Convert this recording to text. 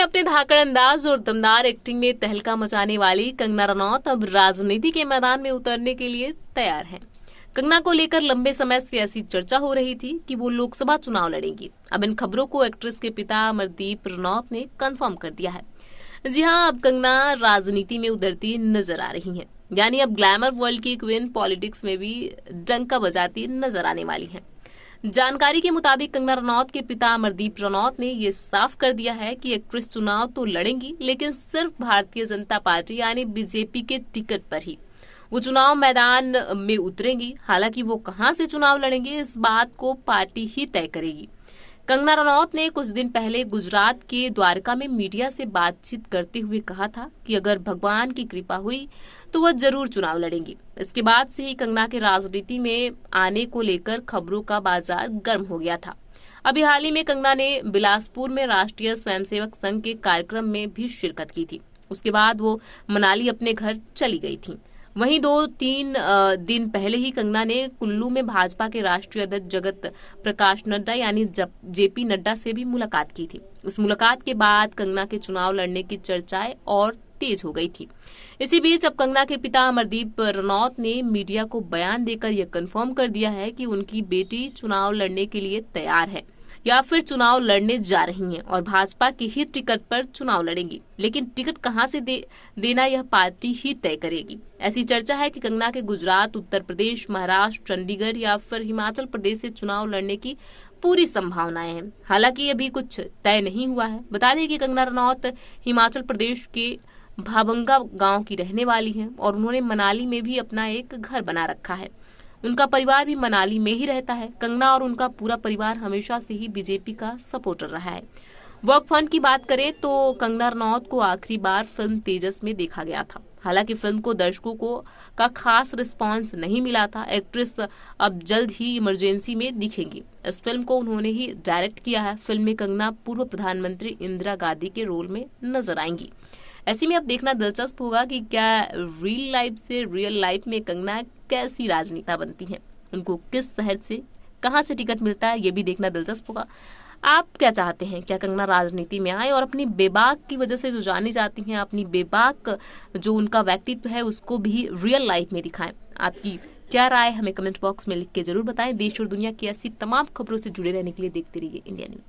में अपने धाकड़ अंदाज और दमदार एक्टिंग में तहलका मचाने वाली कंगना रनौत अब राजनीति के मैदान में उतरने के लिए तैयार हैं। कंगना को लेकर लंबे समय से ऐसी चर्चा हो रही थी कि वो लोकसभा चुनाव लड़ेंगी। अब इन खबरों को एक्ट्रेस के पिता अमरदीप रनौत ने कंफर्म कर दिया है। जी हाँ, अब कंगना राजनीति में उतरती नजर आ रही हैं। यानी अब ग्लैमर वर्ल्ड की क्वीन पॉलिटिक्स में भी डंका बजाती नजर आने वाली हैं। जानकारी के मुताबिक कंगना रनौत के पिता अमरदीप रनौत ने ये साफ कर दिया है कि एक्ट्रेस चुनाव तो लड़ेंगी, लेकिन सिर्फ भारतीय जनता पार्टी यानी बीजेपी के टिकट पर ही वो चुनाव मैदान में उतरेंगी। हालांकि वो कहां से चुनाव लड़ेंगे इस बात को पार्टी ही तय करेगी। कंगना रनौत ने कुछ दिन पहले गुजरात के द्वारका में मीडिया से बातचीत करते हुए कहा था कि अगर भगवान की कृपा हुई तो वह जरूर चुनाव लड़ेंगी। इसके बाद से ही कंगना के राजनीति में आने को लेकर खबरों का बाजार गर्म हो गया था। अभी हाल ही में कंगना ने बिलासपुर में राष्ट्रीय स्वयंसेवक संघ के कार्यक्रम में भी शिरकत की थी। उसके बाद वो मनाली अपने घर चली गई थी। वहीं 2-3 दिन पहले ही कंगना ने कुल्लू में भाजपा के राष्ट्रीय अध्यक्ष जगत प्रकाश नड्डा यानी जेपी नड्डा से भी मुलाकात की थी। उस मुलाकात के बाद कंगना के चुनाव लड़ने की चर्चाएं और तेज हो गई थी। इसी बीच अब कंगना के पिता अमरदीप रनौत ने मीडिया को बयान देकर यह कंफर्म कर दिया है कि उनकी बेटी चुनाव लड़ने के लिए तैयार है या फिर चुनाव लड़ने जा रही हैं और भाजपा के ही टिकट पर चुनाव लड़ेंगी। लेकिन टिकट कहां से देना यह पार्टी ही तय करेगी। ऐसी चर्चा है कि कंगना के गुजरात, उत्तर प्रदेश, महाराष्ट्र, चंडीगढ़ या फिर हिमाचल प्रदेश से चुनाव लड़ने की पूरी संभावनाएं हैं। हालांकि अभी कुछ तय नहीं हुआ है। बता दें कि कंगना रनौत हिमाचल प्रदेश के भाबंगा गांव की रहने वाली हैं और उन्होंने मनाली में भी अपना एक घर बना रखा है। उनका परिवार भी मनाली में ही रहता है। कंगना और उनका पूरा परिवार हमेशा से ही बीजेपी का सपोर्टर रहा है। वर्क फंड की बात करें तो कंगना रनौत को आखिरी बार फिल्म तेजस में देखा गया था। हालांकि फिल्म को दर्शकों का खास रिस्पांस नहीं मिला था। एक्ट्रेस अब जल्द ही इमरजेंसी में दिखेंगी। इस फिल्म को उन्होंने ही डायरेक्ट किया है। फिल्म में कंगना पूर्व प्रधानमंत्री इंदिरा गांधी के रोल में नजर आएंगी। ऐसे में अब देखना दिलचस्प होगा कि क्या रियल लाइफ से रियल लाइफ में कंगना कैसी राजनेता बनती हैं। उनको किस शहर से कहां से टिकट मिलता है ये भी देखना दिलचस्प होगा। आप क्या चाहते हैं? क्या कंगना राजनीति में आए और अपनी बेबाक की वजह से जो जानी जाती हैं, अपनी बेबाक जो उनका व्यक्तित्व है उसको भी रियल लाइफ में दिखाएं? आपकी क्या राय हमें कमेंट बॉक्स में लिख के जरूर बताएं। देश और दुनिया की ऐसी तमाम खबरों से जुड़े रहने के लिए देखते रहिए इंडिया न्यूज।